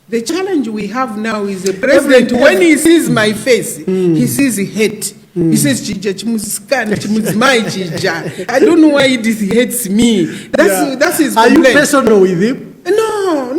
The challenge we have now is the president, when he sees my face, he sees hate. He says, Chija, I don't know why he hates me. That's his complaint. Are you personal with him? No.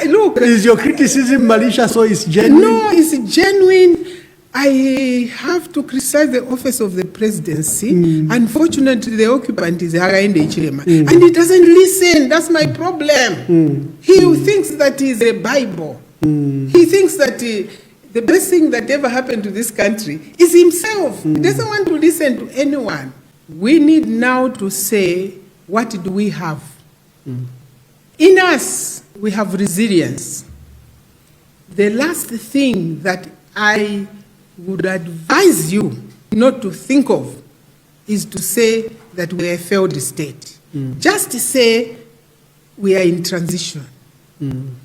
Look. Is your criticism malicious or is genuine? No, it's genuine. I have to criticize the office of the presidency. Unfortunately, the occupant is Hakainde Hichilema. And he doesn't listen. That's my problem. He thinks that he's a Bible. He thinks that the best thing that ever happened to this country is himself. He doesn't want to listen to anyone. We need now to say, what do we have? In us, we have resilience. The last thing that I would advise you not to think of is to say that we are a failed state. Just to say we are in transition. And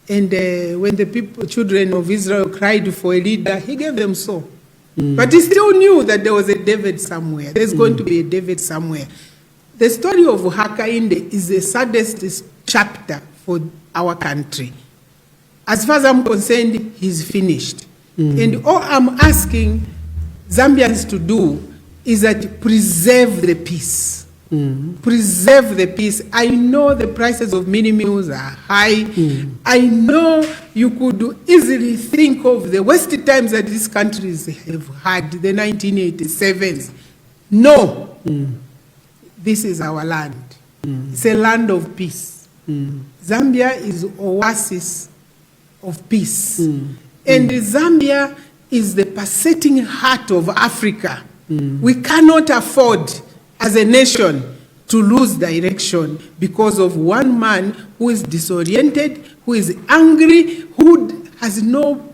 when the children of Israel cried for a leader, he gave them so. But he still knew that there was a David somewhere. There's going to be a David somewhere. The story of Hakainde is the saddest chapter for our country. As far as I'm concerned, he's finished. And all I'm asking Zambians to do is that preserve the peace. Preserve the peace. I know the prices of mini meals are high. I know you could easily think of the worst times that these countries have had, the 1987s. No. This is our land. It's a land of peace. Zambia is an oasis of peace. And Zambia is the pulsating heart of Africa. We cannot afford, as a nation, to lose direction because of one man who is disoriented, who is angry, who has no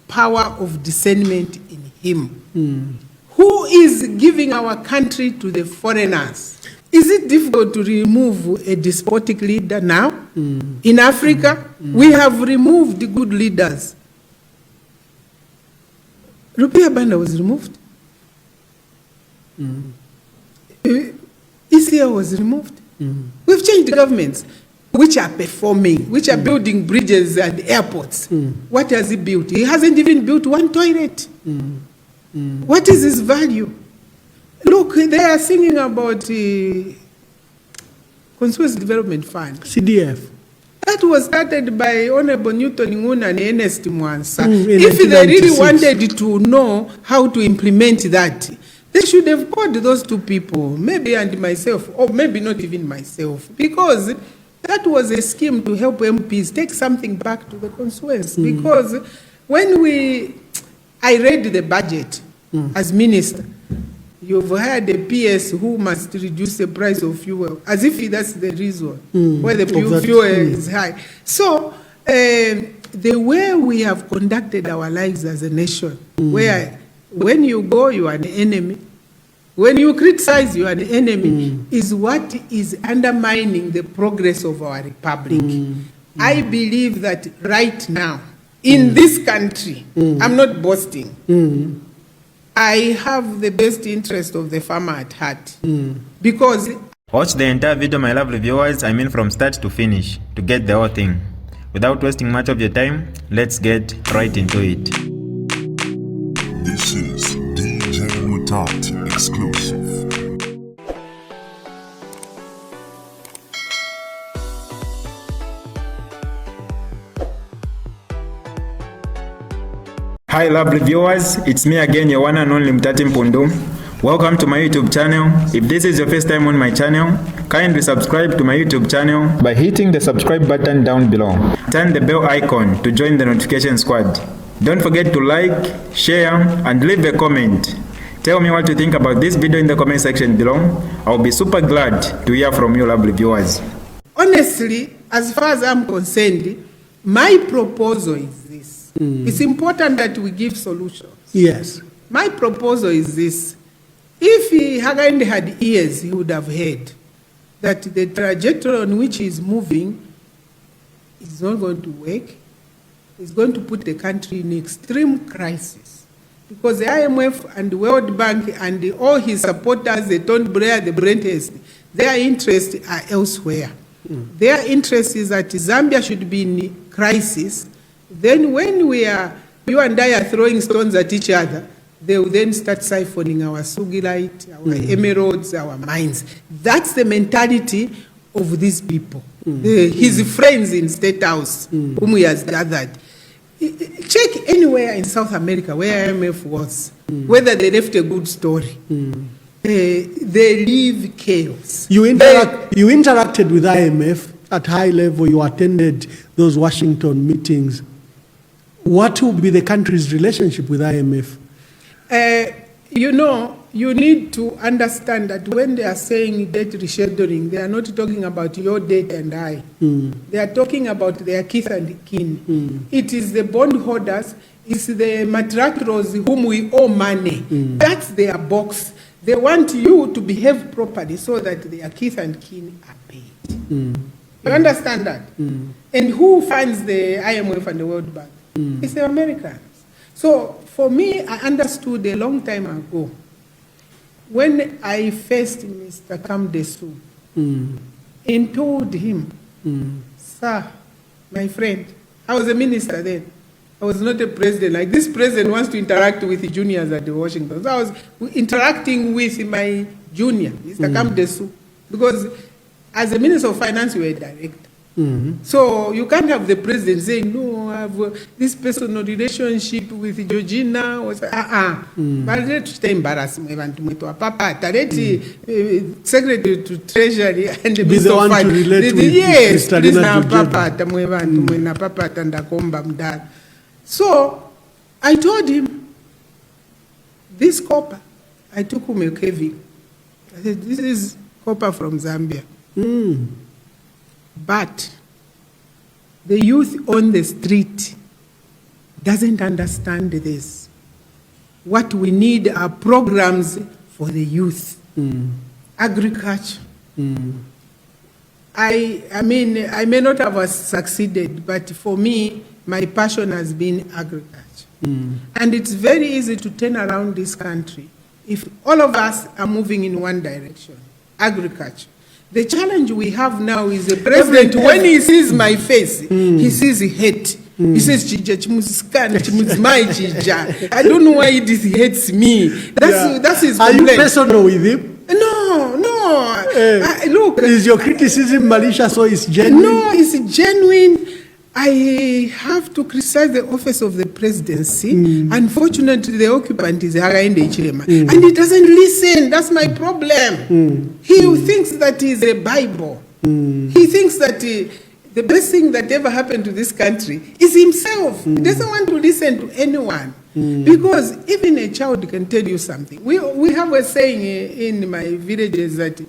power of discernment in him, who is giving our country to the foreigners. Is it difficult to remove a despotic leader now? In Africa, we have removed good leaders. Rupia Banda was removed. Isia was removed. We've changed governments which are performing, which are building bridges and airports. What has he built? He hasn't even built one toilet. What is his value? Look, they are singing about the Consuls Development Fund. CDF. That was started by Honorable Newton Nguna and Ernest Mwansa. If they really wanted to know how to implement that, they should have called those two people, maybe and myself, or maybe not even myself, because that was a scheme to help MPs take something back to the constituents. Because when I read the budget as minister, you've had a PS who must reduce the price of fuel, as if that's the reason why the fuel is high. So the way we have conducted our lives as a nation, where when you go, you are an enemy. When you criticize, you are an enemy, is what is undermining the progress of our republic. I believe that right now, in this country, I'm not boasting, I have the best interest of the farmer at heart. Because... Watch the entire video, my lovely viewers, from start to finish, to get the whole thing. Without wasting much of your time, let's get right into it. This is DJ Mutati exclusive. Hi lovely viewers, it's me again, your one and only Mutati Mpundu. Welcome to my YouTube channel. If this is your first time on my channel, kindly subscribe to my YouTube channel by hitting the subscribe button down below. Turn the bell icon to join the notification squad. Don't forget to like, share, and leave a comment. Tell me what you think about this video in the comment section below. I'll be super glad to hear from you lovely viewers. Honestly, as far as I'm concerned, my proposal is this. It's important that we give solutions. Yes. My proposal is this. If Hakainde had ears, he would have heard that the trajectory on which he is moving is not going to work. It's going to put the country in extreme crisis. Because the IMF and the World Bank and all his supporters, the Tony Blair, the Brent, their interests are elsewhere. Their interest is that Zambia should be in crisis. Then when you and I are throwing stones at each other, they will then start siphoning our sugilite, our emeralds, our mines. That's the mentality of these people. His friends in State House, whom he has gathered. Check anywhere in South America where IMF was, whether they left a good story. They leave chaos. You interacted with IMF at high level. You attended those Washington meetings. What will be the country's relationship with IMF? You need to understand that when they are saying debt rescheduling, they are not talking about your debt and I. They are talking about their kith and kin. It is the bondholders, it's the matratros whom we owe money. That's their box. They want you to behave properly so that their kith and kin are paid. You understand that? And who funds the IMF and the World Bank? It's the Americans. So for me, I understood a long time ago when I faced Mr. Kamdesu and told him, sir, my friend, I was a minister then. I was not a president. Like this president wants to interact with the juniors at the Washington. So I was interacting with my junior, Mr. Kamdesu, because as a minister of finance, you were a director. So you can't have the president saying, no, I have this personal relationship with Georgina. But let's embarrass me. Secretary to Treasury and the Minister of Finance. Yes, Papa. So I told him, this copper, I took him a caving. I said, this is copper from Zambia. But the youth on the street doesn't understand this. What we need are programs for the youth. Agriculture. I mean, I may not have succeeded, but for me, my passion has been agriculture. And it's very easy to turn around this country if all of us are moving in one direction, agriculture. The challenge we have now is the president, when he sees my face, he sees hate. He says, I don't know why he hates me. That's his complaint. Are you personal with him? No. Look. Is your criticism malicious or is genuine? No, it's genuine. I have to criticize the office of the presidency. Unfortunately, the occupant is Hakainde Hichilema. And he doesn't listen. That's my problem. He thinks that he's a Bible. He thinks that the best thing that ever happened to this country is himself. He doesn't want to listen to anyone. Because even a child can tell you something. We have a saying in my villages that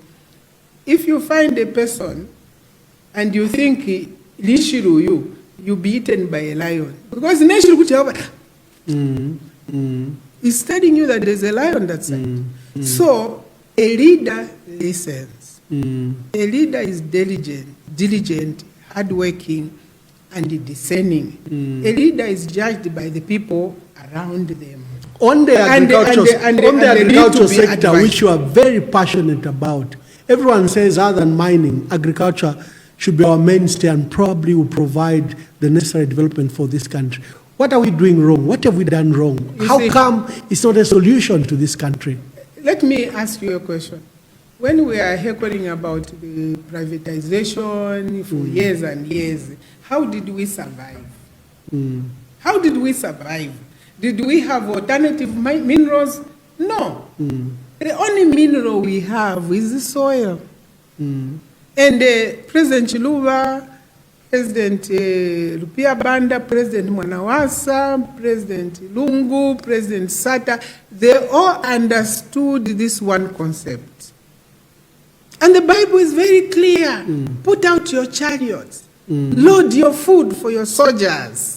if you find a person and you think you'll be eaten by a lion. Because he's telling you that there's a lion that side. So a leader listens. A leader is diligent, hardworking, and discerning. A leader is judged by the people around them. On the agricultural sector, which you are very passionate about, everyone says other than mining, agriculture should be our mainstay and probably will provide the necessary development for this country. What are we doing wrong? What have we done wrong? How come it's not a solution to this country? Let me ask you a question. When we are heckling about the privatization for years and years, how did we survive? How did we survive? Did we have alternative minerals? No. The only mineral we have is the soil. And President Chiluba, President Lupia Banda, President Mwanawasa, President Lungu, President Sata, they all understood this one concept. And the Bible is very clear. Put out your chariots. Load your food for your soldiers.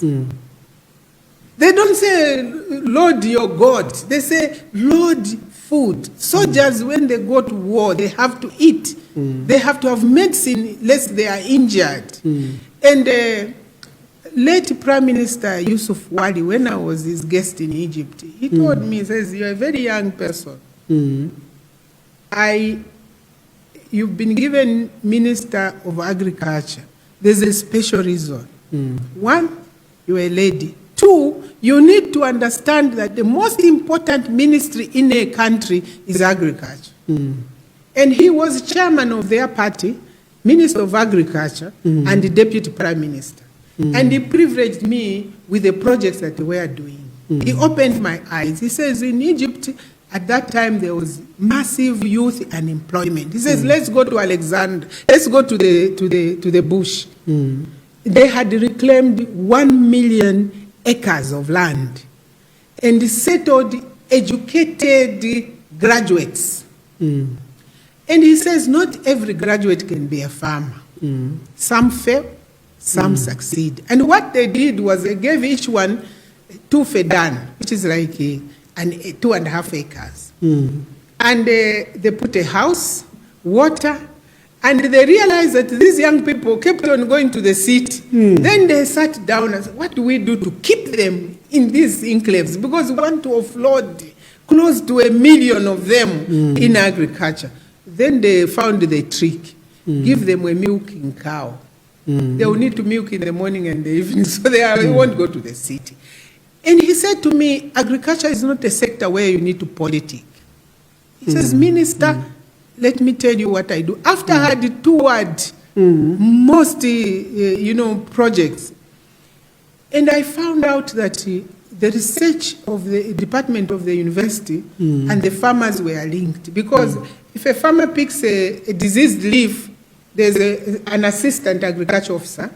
They don't say, load your God. They say, load food. Soldiers, when they go to war, they have to eat. They have to have medicine lest they are injured. And late Prime Minister Yusuf Wali, when I was his guest in Egypt, he told me, he says, you're a very young person. you've been given Minister of Agriculture, there's a special reason. One, you're a lady. Two, you need to understand that the most important ministry in a country is agriculture. And he was chairman of their party, Minister of Agriculture, and the Deputy Prime Minister. And he privileged me with the projects that we were doing. He opened my eyes. He says, in Egypt, at that time, there was massive youth unemployment. He says, let's go to Alexander. Let's go to the bush. They had reclaimed 1 million acres of land and settled educated graduates. And he says, not every graduate can be a farmer. Some fail, some succeed. And what they did was they gave each one 2 fedan, which is like 2.5 acres. And they put a house, water, and they realized that these young people kept on going to the city. Then they sat down and said, what do we do to keep them in these enclaves? Because we want to offload close to 1 million of them in agriculture. Then they found the trick. Give them a milking cow. They will need to milk in the morning and the evening, so they won't go to the city. And he said to me, agriculture is not a sector where you need to politic. He says, Minister, let me tell you what I do. After I had toured most, projects, and I found out that the research of the department of the university and the farmers were linked. Because if a farmer picks a diseased leaf, there's an assistant agriculture officer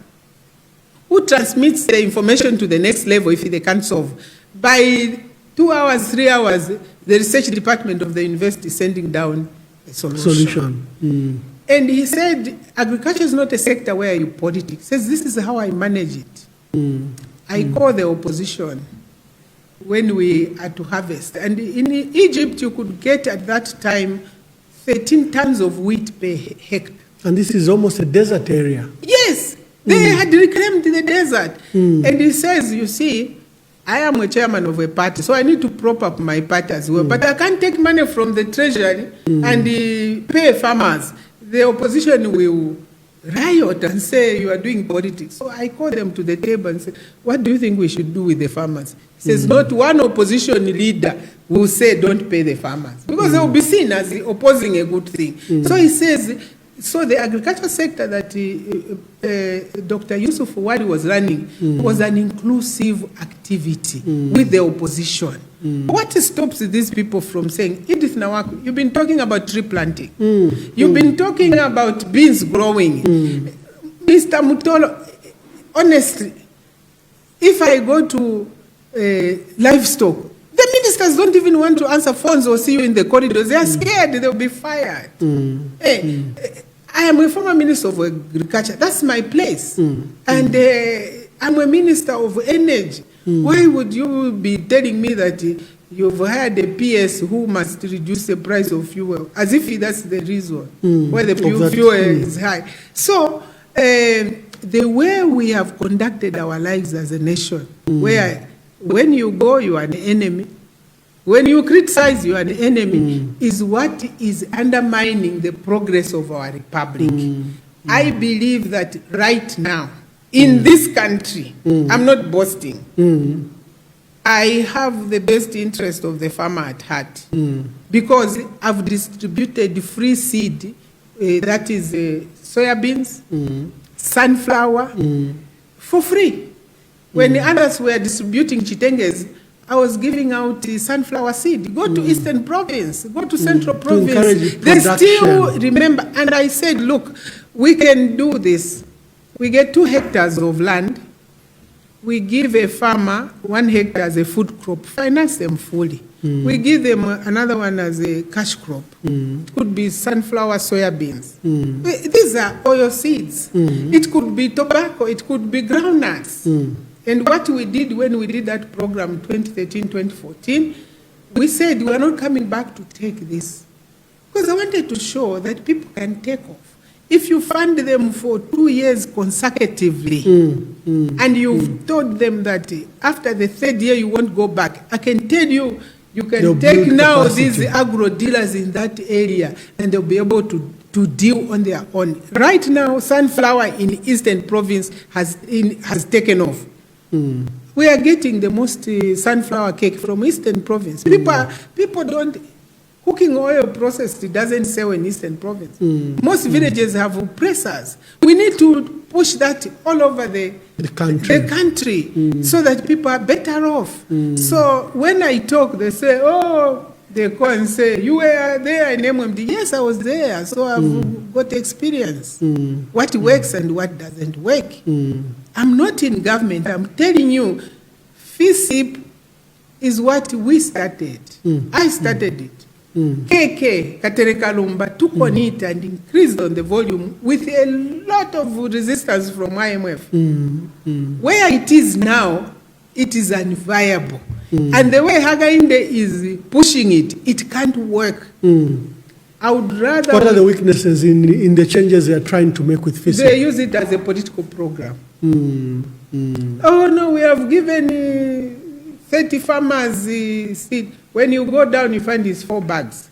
who transmits the information to the next level if they can't solve. By 2 hours, 3 hours, the research department of the university is sending down a solution. And he said, agriculture is not a sector where you politics. He says, this is how I manage it. I call the opposition when we had to harvest. And in Egypt, you could get at that time 13 tons of wheat per hectare. And this is almost a desert area. Yes, they had reclaimed the desert. And he says, you see, I am a chairman of a party, so I need to prop up my party as well. But I can't take money from the treasury and pay farmers. The opposition will riot and say you are doing politics. So I call them to the table and say, what do you think we should do with the farmers? He says, not one opposition leader will say don't pay the farmers, because they will be seen as opposing a good thing. So he says, so the agricultural sector that Dr. Yusuf Wadi was running was an inclusive activity with the opposition. What stops these people from saying, Edith Nawakwi, you've been talking about tree planting. You've been talking about beans growing. Mr. Mutolo, honestly, if I go to livestock, the ministers don't even want to answer phones or see you in the corridors. They are scared they'll be fired. I am a former minister of agriculture. That's my place. And I'm a minister of energy. Why would you be telling me that you've hired a PS who must reduce the price of fuel, as if that's the reason why the fuel is high? So the way we have conducted our lives as a nation, where when you go, you are an enemy. When you criticize, you are an enemy, is what is undermining the progress of our republic. I believe that right now, in this country, I'm not boasting, I have the best interest of the farmer at heart, because I've distributed free seed, that is soybeans, sunflower, for free. When others were distributing chitenges, I was giving out sunflower seed. Go to Eastern Province, go to Central Province. They still remember. And I said, look, we can do this. We get 2 hectares of land. We give a farmer 1 hectare as a food crop, finance them fully. We give them another one as a cash crop. It could be sunflower, soybeans. These are oil seeds. It could be tobacco, it could be groundnuts. And what we did when we did that program 2013, 2014, we said we are not coming back to take this. Because I wanted to show that people can take off. If you fund them for 2 years consecutively, and you've told them that after the 3rd year you won't go back, I can tell you, you can take now these agro dealers in that area, and they'll be able to to deal on their own. Right now, sunflower in Eastern Province has taken off. We are getting the most sunflower cake from Eastern Province. People don't. Cooking oil processed doesn't sell in Eastern Province. Most villages have pressers. We need to push that all over the country so that people are better off. So when I talk, they say, oh, they go and say, you were there in MMD. Yes, I was there, so I've got experience. What works and what doesn't work. I'm not in government. I'm telling you, FISIP is what we started. I started it. KK, Katereka Lumba, took on it and increased on the volume with a lot of resistance from IMF. Where it is now, it is unviable. And the way Hakainde is pushing it, it can't work. I would rather... What are the weaknesses in the changes they are trying to make with FISIP? They use it as a political program. Oh no, we have given 30 farmers seed. When you go down, you find these 4 bags.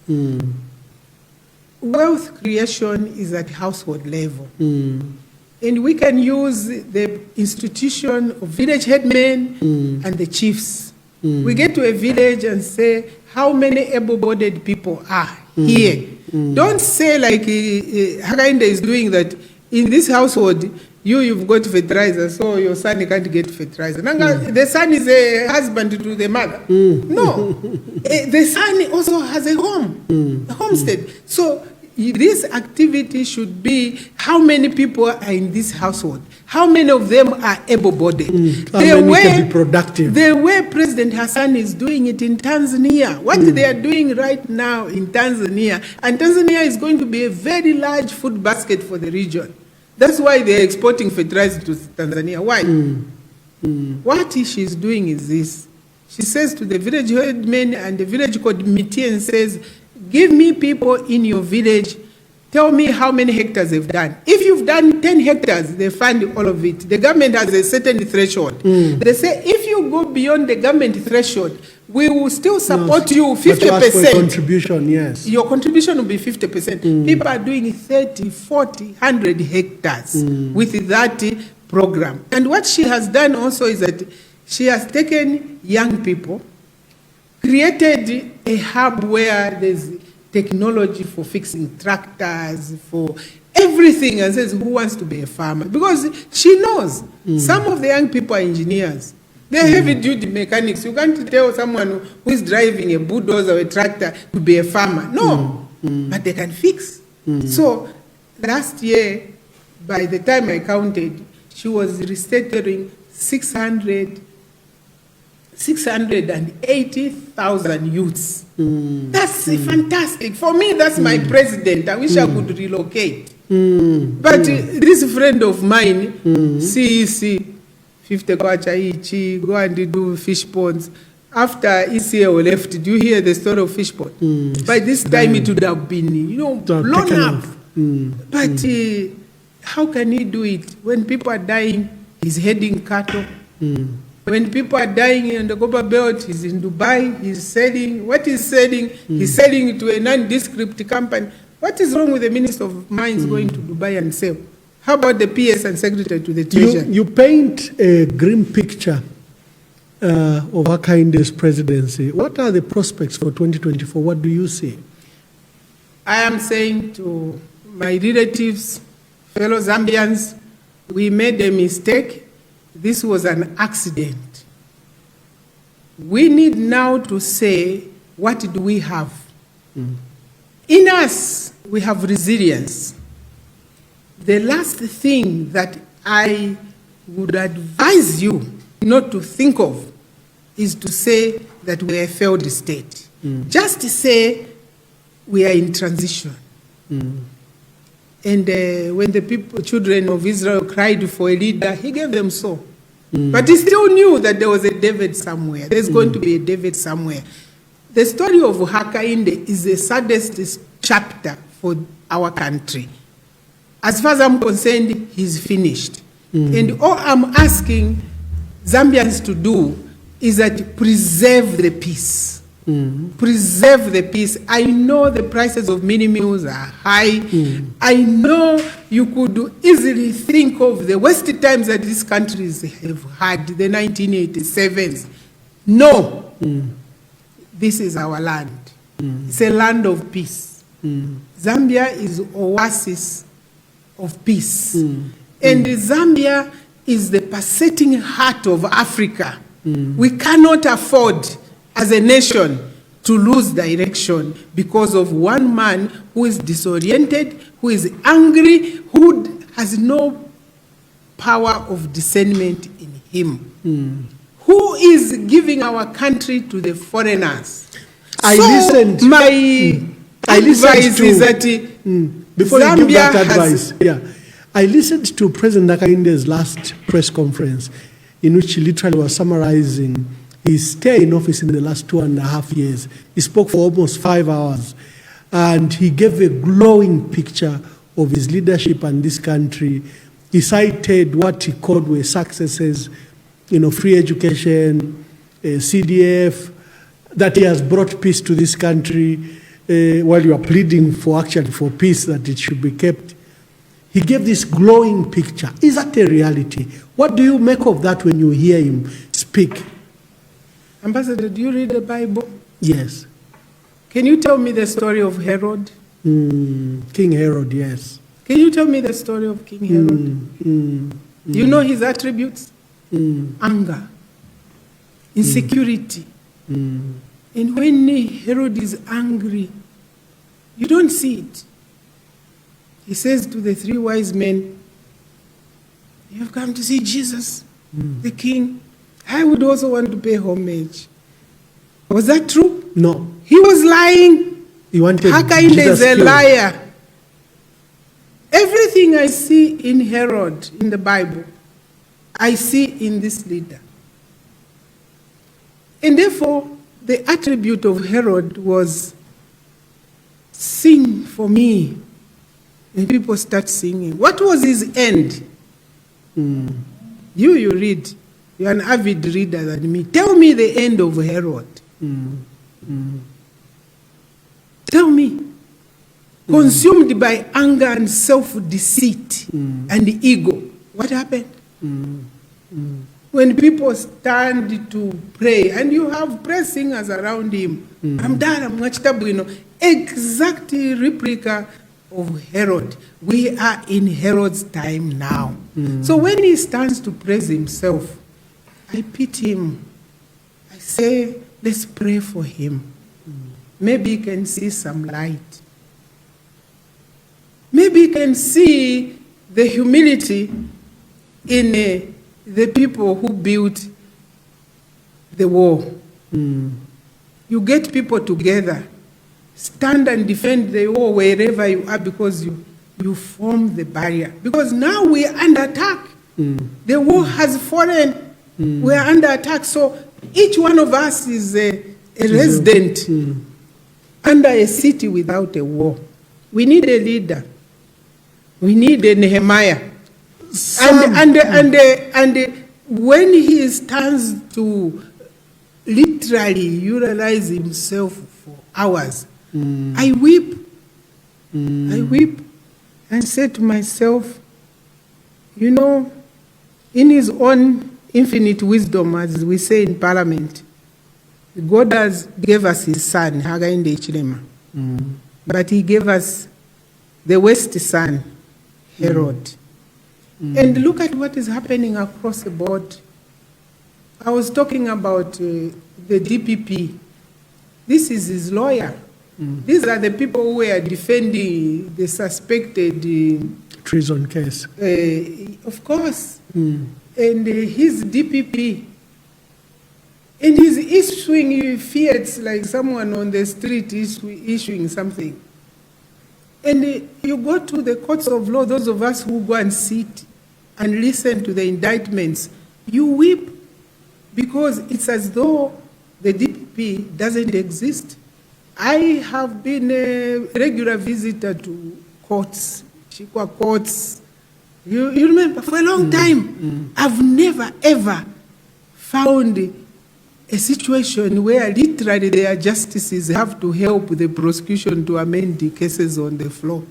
Wealth creation is at household level. And we can use the institution of village headmen and the chiefs. We get to a village and say, how many able-bodied people are here? Don't say like Hakainde is doing that. In this household, you've got fertilizer, so your son can't get fertilizer. The son is a husband to the mother. No. The son also has a home, a homestead. So this activity should be how many people are in this household, how many of them are able-bodied. How many can be productive. The way President Hassan is doing it in Tanzania, what they are doing right now in Tanzania, and Tanzania is going to be a very large food basket for the region. That's why they're exporting fertilizer to Tanzania. Why? What she's doing is this. She says to the village headmen and the village committee and says, give me people in your village, tell me how many hectares they've done. If you've done 10 hectares, they fund all of it. The government has a certain threshold. They say, if you go beyond the government threshold, we will still support you 50%. Contribution, yes. Your contribution will be 50%. People are doing 30, 40, 100 hectares with that program. And what she has done also is that she has taken young people, created a hub where there's technology for fixing tractors, for everything, and says, who wants to be a farmer? Because she knows some of the young people are engineers. They're heavy-duty mechanics. You can't tell someone who is driving a bulldozer or a tractor to be a farmer. No, but they can fix. So last year, by the time I counted, she was restoring 680,000 youths. That's fantastic. For me, that's my president. I wish I could relocate. But this friend of mine, CEC, 50 kwacha each, go and do fish ponds. After ECL left, did you hear the story of fish pond? By this time, it would have been, blown up. But how can he do it? When people are dying, he's heading cattle. When people are dying in the Copper Belt, he's in Dubai, he's selling. What he's selling, he's selling it to a nondescript company. What is wrong with the Minister of Mines going to Dubai and sell? How about the PS and Secretary to the Treasury? You paint a grim picture of Hakainde's presidency. What are the prospects for 2024? What do you see? I am saying to my relatives, fellow Zambians, we made a mistake. This was an accident. We need now to say, what do we have? In us, we have resilience. The last thing that I would advise you not to think of is to say that we are a failed state. Just to say we are in transition. And when the children of Israel cried for a leader, he gave them so. But he still knew that there was a David somewhere. There's going to be a David somewhere. The story of Hakainde is the saddest chapter for our country. As far as I'm concerned, he's finished. And all I'm asking Zambians to do is that preserve the peace. Preserve the peace. I know the prices of mini meals are high. I know you could easily think of the worst times that these countries have had, the 1987s. No. This is our land. It's a land of peace. Zambia is oasis of peace. And Zambia is the pulsating heart of Africa. We cannot afford, as a nation, to lose direction because of one man who is disoriented, who is angry, who has no power of discernment in him, who is giving our country to the foreigners. I listened to before Zambia you give that advice. I listened to President Hakainde's last press conference, in which he literally was summarizing his stay in office in the last 2.5 years. He spoke for almost 5 hours, and he gave a glowing picture of his leadership and this country. He cited what he called were successes, free education, CDF, that he has brought peace to this country, while you are pleading for peace, that it should be kept. He gave this glowing picture. Is that a reality? What do you make of that when you hear him speak? Ambassador, do you read the Bible? Yes. Can you tell me the story of Herod? King Herod, yes. Can you tell me the story of King Herod? You know his attributes? Anger, insecurity. And when Herod is angry, you don't see it. He says to the 3 wise men, "You have come to see Jesus, the king. I would also want to pay homage." Was that true? No. He was lying. He wanted Hakainde Jesus is a killed. liar. Everything I see in Herod in the Bible, I see in this leader. And therefore, the attribute of Herod was, "Sing for me." And people start singing. What was his end? You read. You're an avid reader than me. Tell me the end of Herod. Tell me. Consumed by anger and self-deceit and ego. What happened? When people stand to pray, and you have praise singers around him, exact replica of Herod. We are in Herod's time now. So when he stands to praise himself, I pity him. I say, let's pray for him. Maybe he can see some light. Maybe he can see the humility in the people who built the wall. You get people together, stand and defend the wall wherever you are, because you form the barrier. Because now we are under attack. The wall has fallen. We are under attack. So each one of us is a resident under a city without a wall. We need a leader. We need a Nehemiah. And when he stands to literally utilize himself for hours, I weep. I weep and say to myself, in his own infinite wisdom, as we say in Parliament, God has gave us his son, Hakainde Hichilema. But he gave us the worst son, Herod. And look at what is happening across the board. I was talking about the DPP. This is his lawyer. These are the people who were defending the suspected treason case. Of course. And his DPP. And he's issuing fiats like someone on the street is issuing something. And you go to the courts of law, those of us who go and sit and listen to the indictments, you weep, because it's as though the DPP doesn't exist. I have been a regular visitor to courts, Chikwa courts. You remember, for a long time, I've never, ever found a situation where literally their justices have to help the prosecution to amend the cases on the floor.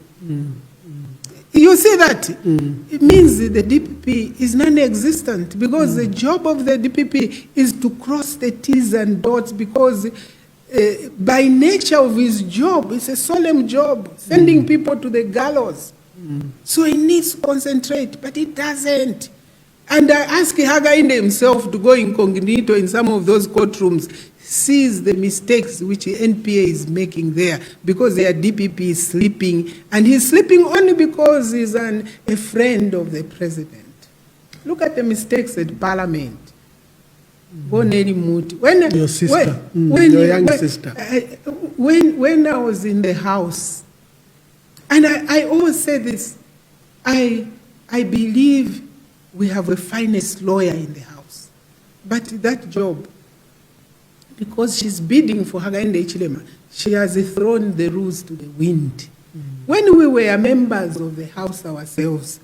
You see that? It means the DPP is non-existent, because the job of the DPP is to cross the T's and dots, because by nature of his job, it's a solemn job, sending people to the gallows. So he needs to concentrate, but he doesn't. And I ask Hakainde himself to go incognito in some of those courtrooms, sees the mistakes which the NPA is making there, because their DPP is sleeping, and he's sleeping only because he's a friend of the president. Look at the mistakes at Parliament. Your sister, your young sister. When I was in the House, and I always say this, I believe we have a finest lawyer in the House, but that job, because she's bidding for Hakainde Hichilema, she has thrown the rules to the wind. When we were members of the House ourselves,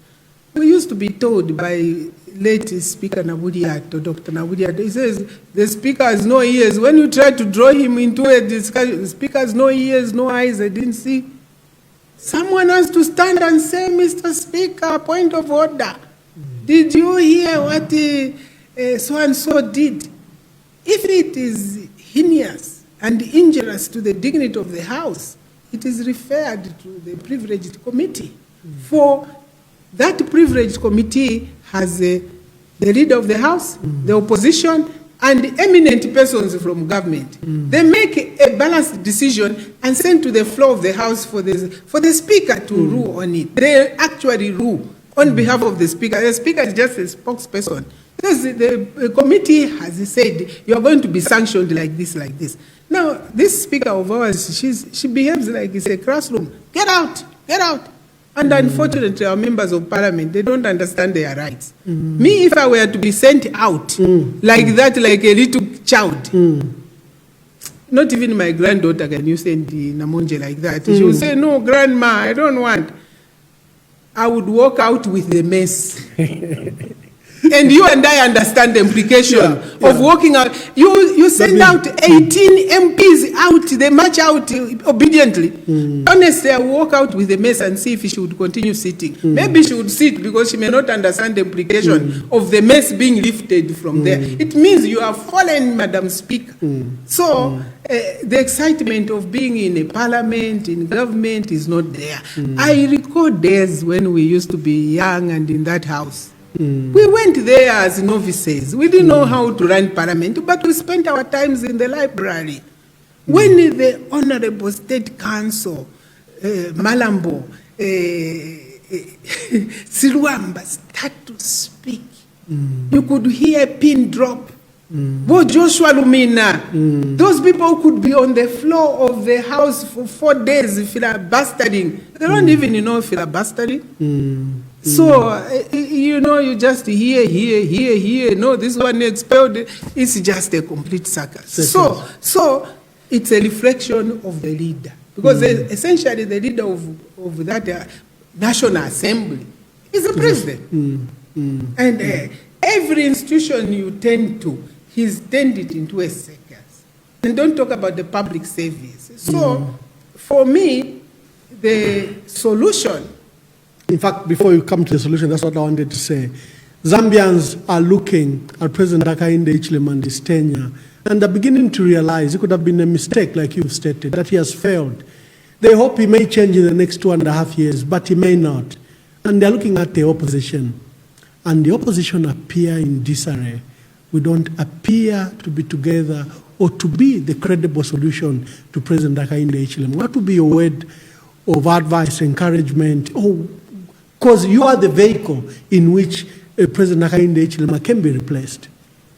we used to be told by late Speaker Nabudiat, or Dr. Nabudiat, he says, the Speaker has no ears. When you try to draw him into a discussion, the Speaker has no ears, no eyes, I didn't see. Someone has to stand and say, Mr. Speaker, point of order. Did you hear what so-and-so did? If it is heinous and injurious to the dignity of the House, it is referred to the privileged committee. For that privileged committee has the leader of the House, the opposition, and eminent persons from government. They make a balanced decision and send to the floor of the House for the Speaker to rule on it. They actually rule on behalf of the Speaker. The Speaker is just a spokesperson. Because the committee has said, you are going to be sanctioned like this, like this. Now, this Speaker of ours, she behaves like it's a classroom. Get out, get out. And unfortunately, our members of Parliament, they don't understand their rights. Me, if I were to be sent out like that, like a little child, not even my granddaughter can you send the Namonje like that. She will say, no, grandma, I don't want. I would walk out with the mess. And you and I understand the implication of walking out. You send out 18 MPs out, they march out obediently. Honestly, I will walk out with the mess and see if she would continue sitting. Maybe she would sit because she may not understand the implication of the mess being lifted from there. It means you have fallen, Madam Speaker. So the excitement of being in a parliament, in government, is not there. I recall days when we used to be young and in that house. We went there as novices. We didn't know how to run parliament, but we spent our times in the library. When the Honorable State Council, Malambo, Siluamba start to speak, you could hear a pin drop. Bo Joshua Lumina, those people could be on the floor of the House for 4 days filibustering. They don't even know filibustering. So, you just hear. No, this one expelled. It's just a complete circus. So it's a reflection of the leader. Because essentially the leader of that National Assembly is the president. And every institution you tend to, he's turned it into a circus. And don't talk about the public service. So, for me, the solution... In fact, before you come to the solution, that's what I wanted to say. Zambians are looking at President Hakainde Hichilema and his tenure, and they're beginning to realize it could have been a mistake, like you've stated, that he has failed. They hope he may change in the next 2.5 years, but he may not. And they're looking at the opposition. And the opposition appear in disarray. We don't appear to be together or to be the credible solution to President Hakainde Hichilema. What would be your word of advice, encouragement? Because you are the vehicle in which President Hakainde Hichilema can be replaced.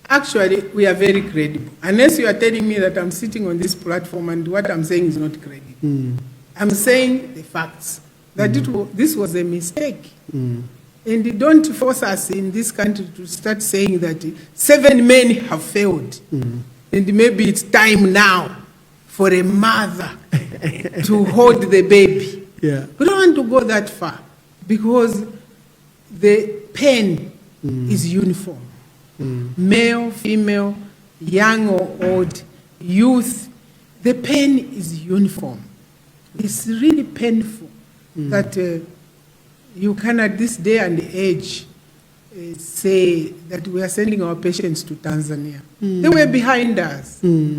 Actually, we are very credible. Unless you are telling me that I'm sitting on this platform and what I'm saying is not credible. I'm saying the facts, that this was a mistake. And don't force us in this country to start saying that 7 men have failed. And maybe it's time now for a mother to hold the baby. We don't want to go that far. Because the pen is uniform. Male, female, young or old, youth, the pain is uniform. It's really painful that you can at this day and age say that we are sending our patients to Tanzania. They were behind us. They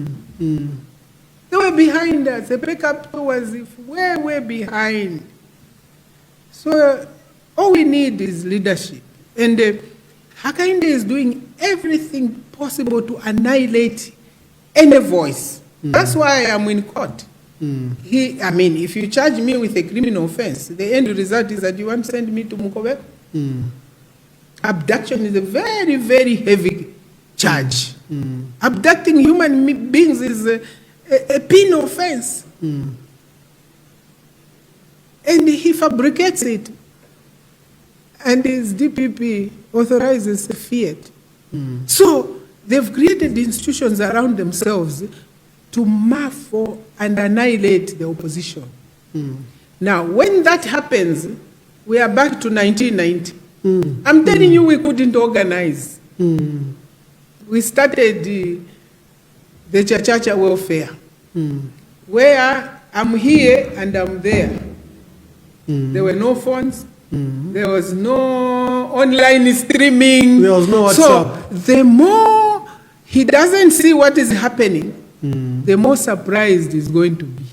were behind us. The backup was way behind. So all we need is leadership. And Hakainde is doing everything possible to annihilate any voice. That's why I'm in court. If you charge me with a criminal offense, the end result is that you want to send me to Mukobeko. Abduction is a very, very heavy charge. Abducting human beings is a penal offense. And he fabricates it. And his DPP authorizes the fiat. So they've created institutions around themselves to muffle and annihilate the opposition. Now, when that happens, we are back to 1990. I'm telling you, we couldn't organize. We started the Chachacha welfare, where I'm here and I'm there. There were no phones. There was no online streaming. There was no WhatsApp. So the more he doesn't see what is happening, the more surprised he's going to be.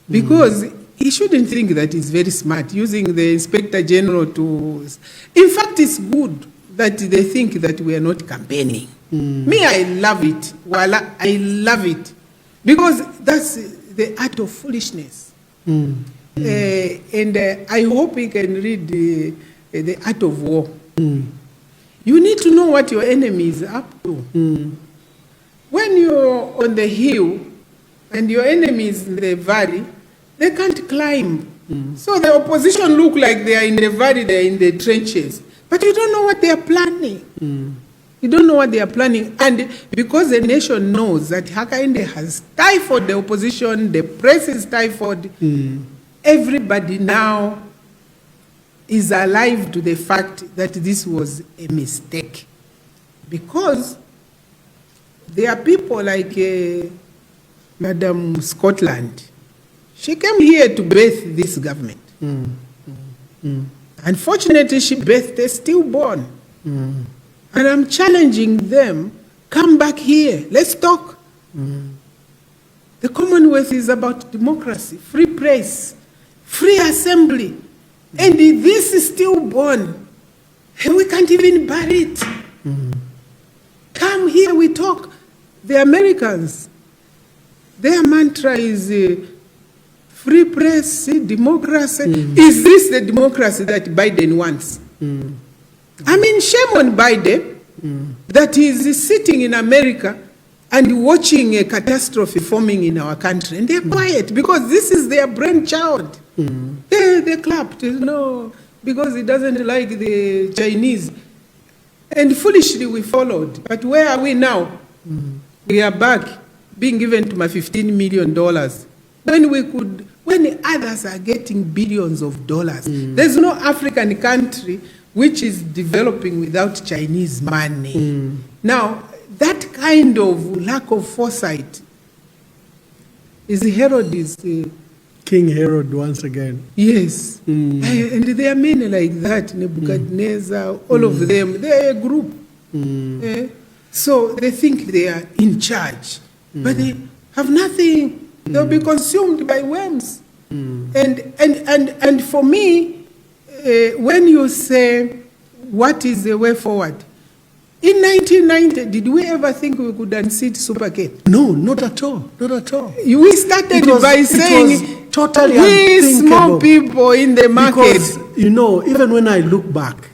Because he shouldn't think that he's very smart, using the Inspector General to... In fact, it's good that they think that we are not campaigning. Me, I love it. Voila, I love it. Because that's the art of foolishness. And I hope he can read the art of war. You need to know what your enemy is up to. When you're on the hill and your enemy is in the valley, they can't climb. So the opposition look like they are in the valley, they are in the trenches. But you don't know what they are planning. You don't know what they are planning. And because the nation knows that Hakainde has stifled the opposition, the press is stifled, everybody now is alive to the fact that this was a mistake. Because there are people like Madam Scotland. She came here to birth this government. Unfortunately, she birthed a stillborn. And I'm challenging them, come back here, let's talk. The Commonwealth is about democracy, free press, free assembly. And this is stillborn. And we can't even bury it. Come here, we talk. The Americans, their mantra is free press, democracy. Is this the democracy that Biden wants? I mean, shame on Biden that he is sitting in America and watching a catastrophe forming in our country. And they're quiet because this is their brainchild. They clapped, no, because he doesn't like the Chinese. And foolishly we followed. But where are we now? We are back being given to my $15 million. When others are getting billions of dollars. There's no African country which is developing without Chinese money. Now, that kind of lack of foresight is King Herod once again. Yes. And there are many like that, Nebuchadnezzar, all of them. They're a group. So they think they are in charge. But they have nothing. They'll be consumed by worms. And for me, when you say, what is the way forward? In 1990, did we ever think we could unseat Super K? No, not at all. Not at all. We started by saying, totally we small people in the market. Because, even when I look back,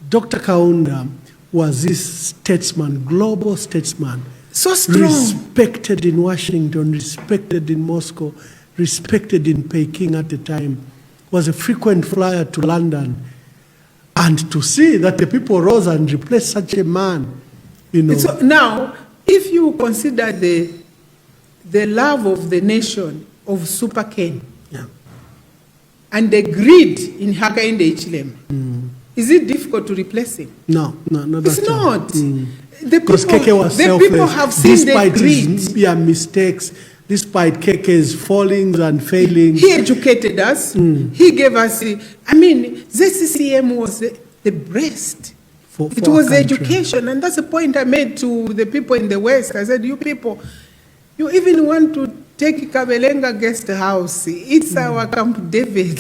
Dr. Kaunda was this statesman, global statesman. So strong. Respected in Washington, respected in Moscow, respected in Peking at the time. Was a frequent flyer to London. And to see that the people rose and replaced such a man, So now, if you consider the love of the nation of Super Ken, and the greed in Hakainde Ichilema, Is it difficult to replace him? No, not It's at all. not. The Because Keke was the selfless. people have seen the grit. Mistakes, despite Keke's fallings and failings. He educated us. He gave us, ZCCM was the breast. It was education, and that's the point I made to the people in the West. I said, you people, you even want to take Kabelenga guest house. It's our Camp David.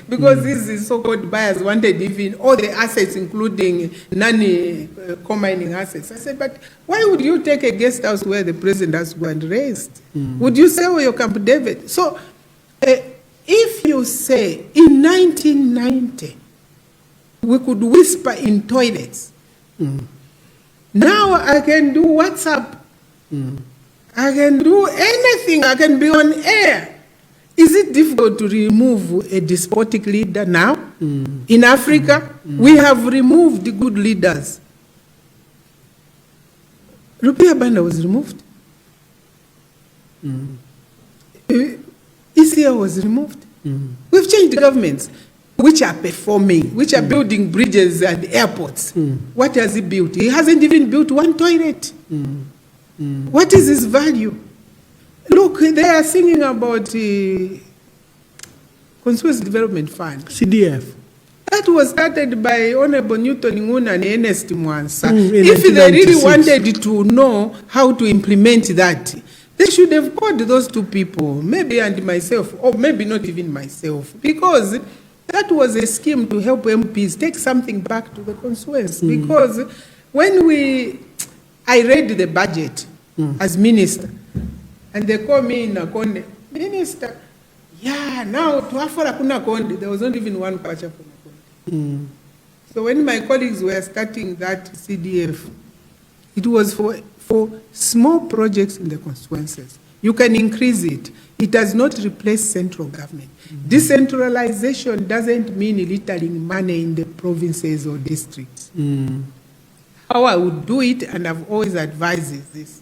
Because these so-called buyers wanted even all the assets, including non-combining assets. I said, but why would you take a guest house where the president has gone raised? Would you sell your Camp David? So, if you say, in 1990, we could whisper in toilets. Now I can do WhatsApp. I can do anything. I can be on air. Is it difficult to remove a despotic leader now? In Africa, we have removed the good leaders. Rupia Banda was removed. Isia was removed. We've changed governments, which are performing, which are building bridges and airports. What has he built? He hasn't even built one toilet. What is his value? Look, they are singing about Consuels Development Fund. CDF. That was started by Honorable Newton Nguna and Ernest Mwansa. If they really wanted to know how to implement that, they should have called those two people, maybe and myself, or maybe not even myself, because that was a scheme to help MPs take something back to the constituents. Because when I read the budget as minister, and they call me in Nakonde, minister, now to Afara kuna Konde, there was not even one kwacha for Nakonde. So when my colleagues were starting that CDF, it was for small projects in the constituencies. You can increase it. It does not replace central government. Decentralization doesn't mean littering money in the provinces or districts. How I would do it, and I've always advised, is this.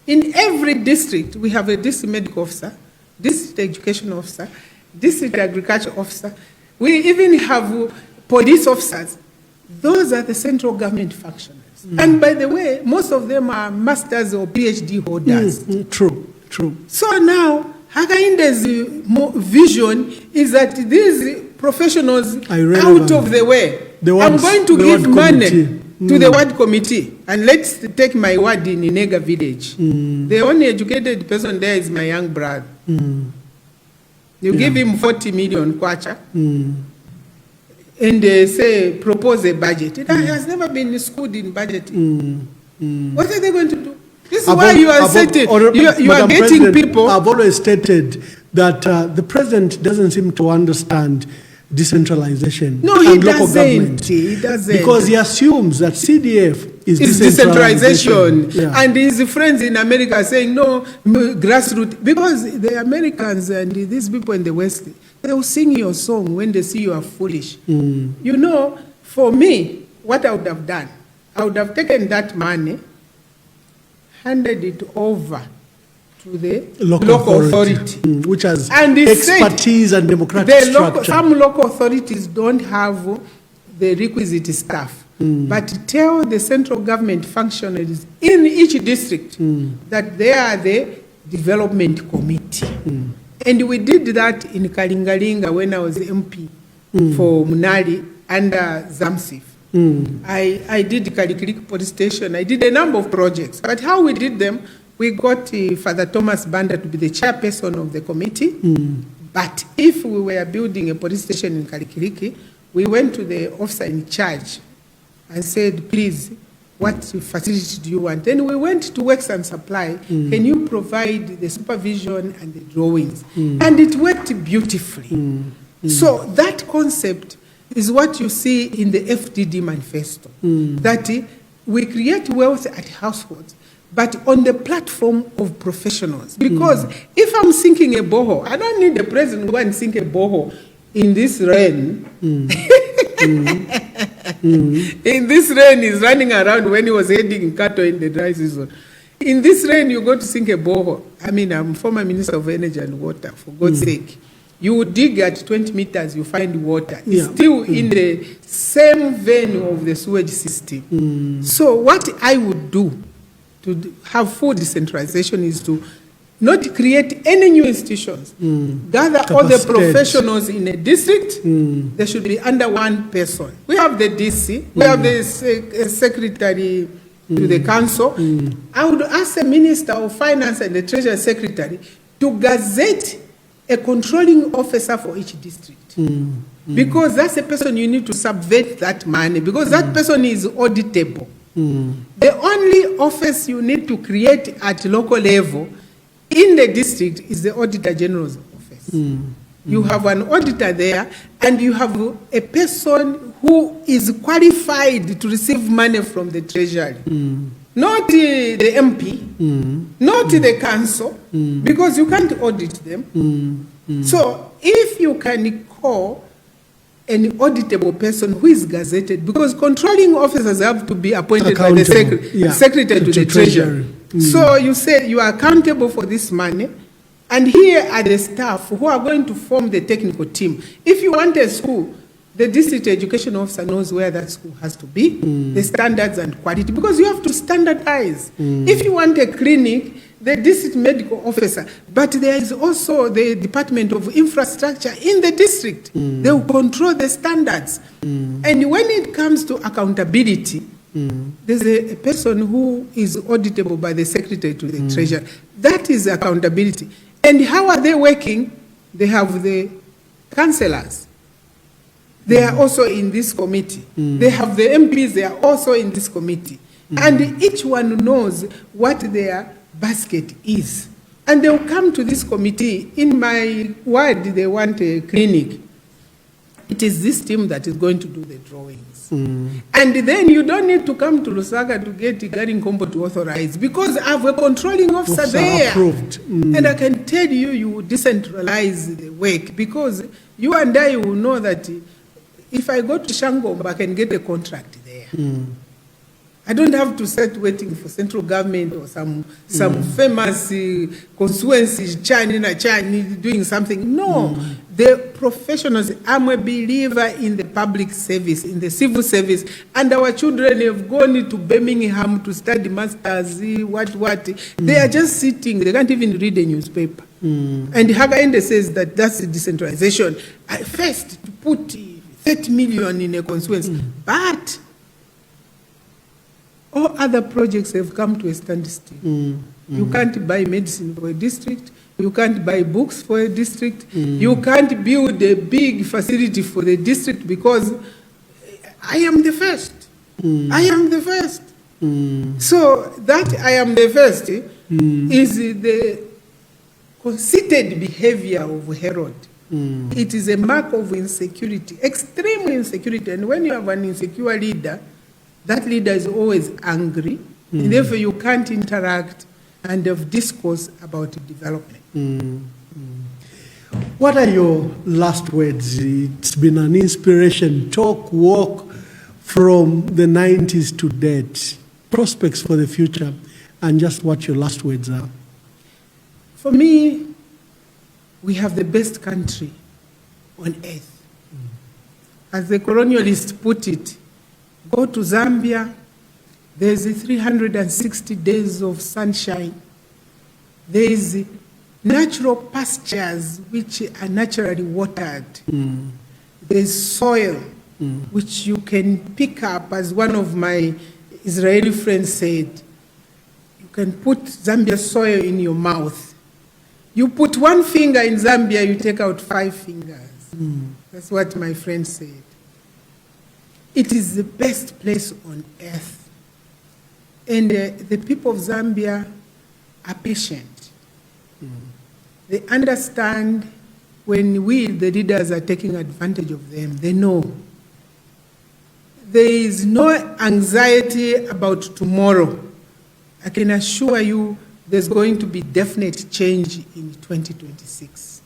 In every district, we have a district medical officer, district education officer, district agriculture officer. We even have police officers. Those are the central government functionaries. And by the way, most of them are masters or PhD holders. True. So now, Hakainde's vision is that these professionals out of the way, I'm going to give money to the ward committee. And let's take my ward in Inega village. The only educated person there is my young brother. You give him 40 million kwacha. And they say, propose a budget. It has never been schooled in budgeting. What are they going to do? This is why you are setting. You are getting people. I've always stated that the president doesn't seem to understand decentralization and local government. He doesn't. Because he assumes that CDF is decentralization. And his friends in America are saying, no, grassroots. Because the Americans and these people in the West, they will sing your song when they see you are foolish. You know, for me, what I would have done, I would have taken that money, handed it over to the local authority. Which has expertise and democratic structure. Some local authorities don't have the requisite staff. But tell the central government functionaries in each district that they are the development committee. And we did that in Kalingalinga when I was MP for Munali under Zamsif. I did Kalikiriki police station. I did a number of projects. But how we did them, we got Father Thomas Banda to be the chairperson of the committee. But if we were building a police station in Kalikiriki, we went to the officer in charge and said, please, what facility do you want? Then we went to Works and Supply. Can you provide the supervision and the drawings? And it worked beautifully. So that concept is what you see in the FDD manifesto, that we create wealth at households, but on the platform of professionals. Because if I'm sinking a borehole, I don't need the president to go and sink a borehole in this rain. In this rain, he's running around when he was heading cattle in the dry season. In this rain, you go to sink a borehole. I mean, I'm former Minister of Energy and Water, for God's sake. You dig at 20 meters, you find water. It's Yeah. still in the same vein of the sewage system. So what I would do to have full decentralization is to not create any new institutions. Gather all the Capacity. professionals in a district. They should be under one person. We have the DC. We have the secretary to the council. I would ask the Minister of Finance and the Treasury Secretary to gazette a controlling officer for each district. Because that's the person you need to subvert that money, because that person is auditable. The only office you need to create at local level in the district is the Auditor General's office. You have an auditor there, and you have a person who is qualified to receive money from the Treasury. Not the MP, not the council, because you can't audit them. So if you can call an auditable person who is gazetted, because controlling officers have to be appointed by the secretary to the Treasury. So you say you are accountable for this money, and here are the staff who are going to form the technical team. If you want a school, the district education officer knows where that school has to be, the standards and quality, because you have to standardize. If you want a clinic, the district medical officer, but there is also the Department of Infrastructure in the district. They will control the standards. And when it comes to accountability, there's a person who is auditable by the secretary to the treasurer. That is accountability. And how are they working? They have the councillors. They are also in this committee. They have the MPs, they are also in this committee. And each one knows what their basket is. And they will come to this committee. In my ward, they want a clinic. It is this team that is going to do the drawings. And then you don't need to come to Lusaka to get Gary Nkombo to authorize, because I have a controlling officer there. Approved. And I can tell you, you will decentralize the work, because you and I will know that if I go to Shangomba, I can get a contract there. I don't have to sit waiting for central government or some famous constituency, China doing something. No, the professionals, I'm a believer in the public service, in the civil service, and our children have gone to Birmingham to study masters, what. They are just sitting, they can't even read a newspaper. And Hagainde says that that's the decentralization. First, to put 30 million in a constituency, but all other projects have come to a standstill. You can't buy medicine for a district. You can't buy books for a district. You can't build a big facility for the district, because I am the first. I am the first. So that I am the first is the conceited behavior of Herod. It is a mark of insecurity, extreme insecurity. And when you have an insecure leader, that leader is always angry, and therefore you can't interact and have discourse about development. What are your last words? It's been an inspiration, walk from the 90s to date, prospects for the future, and just what your last words are. For me, we have the best country on earth. As the colonialists put it, go to Zambia, there's 360 days of sunshine. There is natural pastures which are naturally watered. There's soil which you can pick up, as one of my Israeli friends said. You can put Zambia soil in your mouth. You put one finger in Zambia, you take out 5 fingers. That's what my friend said. It is the best place on earth. And the people of Zambia are patient. They understand when we, the leaders, are taking advantage of them. They know. There is no anxiety about tomorrow. I can assure you there's going to be definite change in 2026.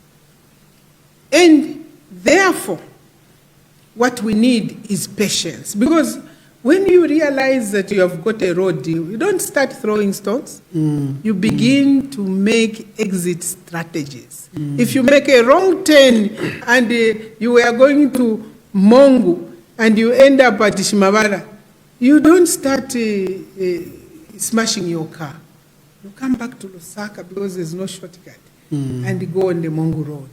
And therefore, what we need is patience. Because When you realize that you have got a road, you don't start throwing stones. You begin to make exit strategies. If you make a wrong turn and you were going to Mongu and you end up at Shimabara, you don't start smashing your car. You come back to Lusaka because there's no shortcut and go on the Mongu road.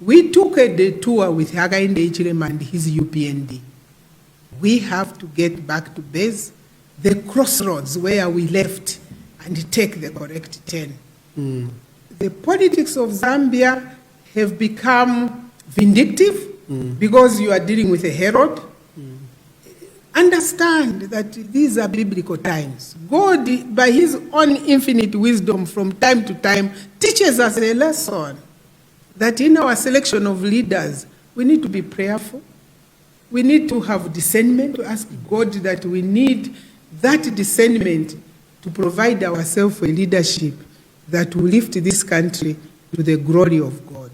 We took a detour with Hakainde Hichilema and his UPND. We have to get back to base, the crossroads where we left, and take the correct turn. The politics of Zambia have become vindictive because you are dealing with a Herod. Understand that these are biblical times. God, by his own infinite wisdom from time to time, teaches us a lesson that in our selection of leaders, we need to be prayerful. We need to have discernment, to ask God that we need that discernment to provide ourselves a leadership that will lift this country to the glory of God.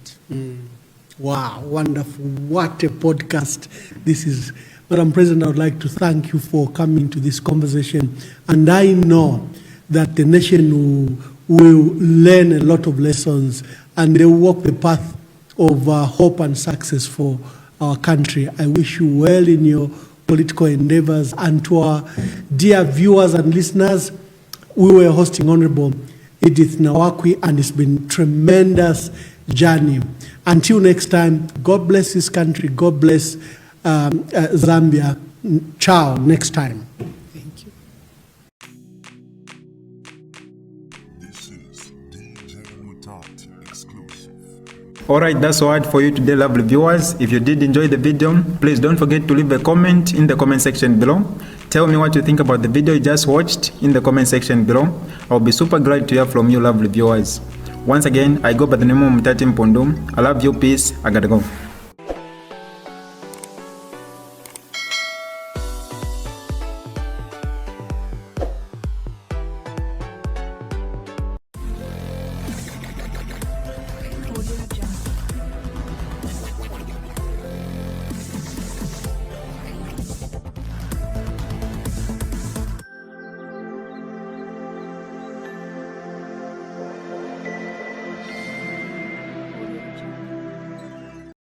Wow, wonderful. What a podcast this is. Madam President, I would like to thank you for coming to this conversation. And I know that the nation will learn a lot of lessons and they will walk the path of hope and success for our country. I wish you well in your political endeavors. And to our dear viewers and listeners, we were hosting Honorable Edith Nawakwi, and it's been a tremendous journey. Until next time, God bless this country. God bless Zambia. Ciao, next time. Thank you. This is DJ Mutati exclusive. Alright, that's all for you today, lovely viewers. If you did enjoy the video, please don't forget to leave a comment in the comment section below. Tell me what you think about the video you just watched in the comment section below. I'll be super glad to hear from you, lovely viewers. Once again, I go by the name of Mutati Mpundu. I love you, peace, I gotta go.